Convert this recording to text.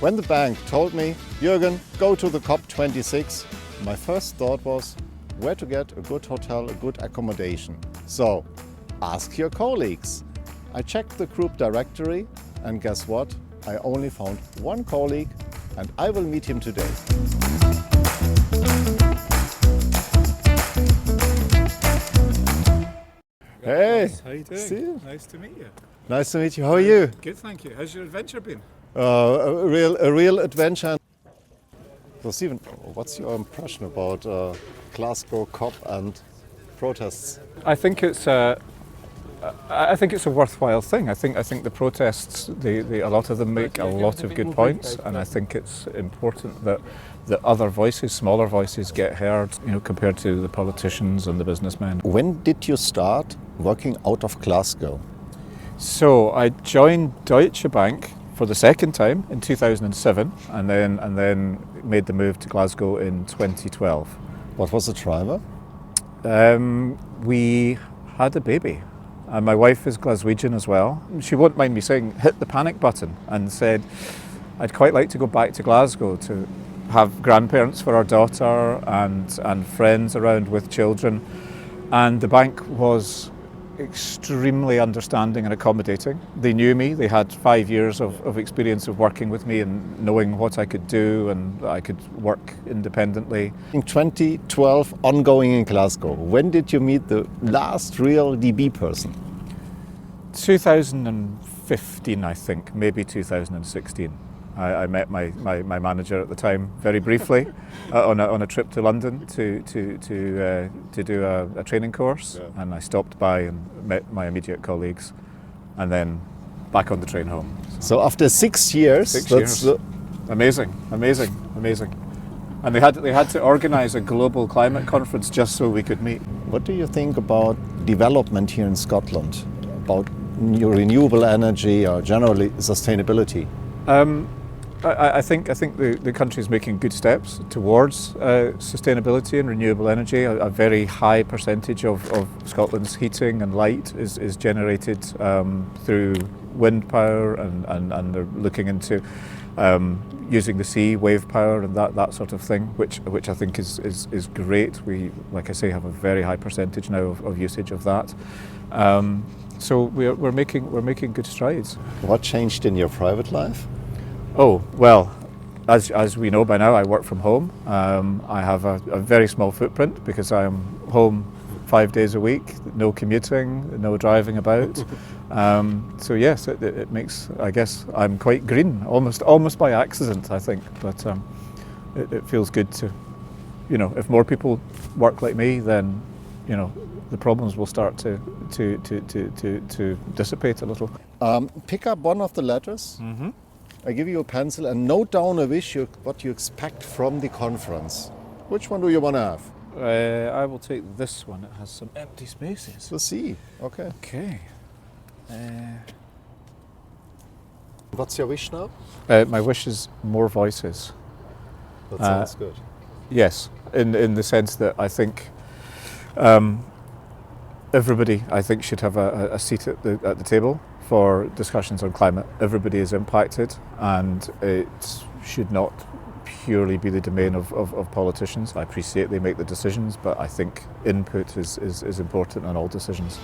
When the bank told me, Jürgen, go to the COP26, my first thought was where to get a good hotel, a good accommodation. So, ask your colleagues. I checked the group directory and guess what? I only found one colleague and I will meet him today. Hey, how you doing? See you. Nice to meet you. Nice to meet you. How are you? Good, thank you. How's your adventure been? A real adventure. So Stephen, what's your impression about Glasgow COP and protests? I think it's a worthwhile thing. I think the protests, a lot of them make a lot of good points, and I think it's important that other voices, smaller voices, get heard. Compared to the politicians and the businessmen. When did you start working out of Glasgow? So I joined Deutsche Bank for the second time in 2007, and then made the move to Glasgow in 2012. What was the driver? We had a baby. And my wife is Glaswegian as well. She won't mind me saying, hit the panic button and said, I'd quite like to go back to Glasgow to have grandparents for our daughter and friends around with children. And the bank was extremely understanding and accommodating. They knew me. They had 5 years of experience of working with me and knowing what I could do, and I could work independently. In 2012, ongoing in Glasgow, when did you meet the last real DB person? 2015, I think, maybe 2016. I met my manager at the time very briefly on a trip to London to do a training course, yeah. And I stopped by and met my immediate colleagues, and then back on the train home. So after 6 years, Amazing. And they had to organise a global climate conference just so we could meet. What do you think about development here in Scotland, about new renewable energy or generally sustainability? I think the country is making good steps towards sustainability and renewable energy. A very high percentage of Scotland's heating and light is generated through wind power, and they're looking into using the sea, wave power, and that sort of thing, which I think is great. We, like I say, have a very high percentage now of usage of that. So we're making good strides. What changed in your private life? Oh, well, as we know by now, I work from home. I have a very small footprint because I am home 5 days a week, no commuting, no driving about. So yes, it makes, I guess, I'm quite green, almost by accident, I think. But it feels good to, if more people work like me, then, the problems will start to dissipate a little. Pick up one of the letters. Mm-hmm. I give you a pencil and note down a wish, what you expect from the conference. Which one do you want to have? I will take this one. It has some empty spaces. The sea. Okay. Okay. What's your wish now? My wish is more voices. That sounds good. Yes, in the sense that I think everybody, I think, should have a seat at the table for discussions on climate. Everybody is impacted, and it should not purely be the domain of politicians. I appreciate they make the decisions, but I think input is important on all decisions.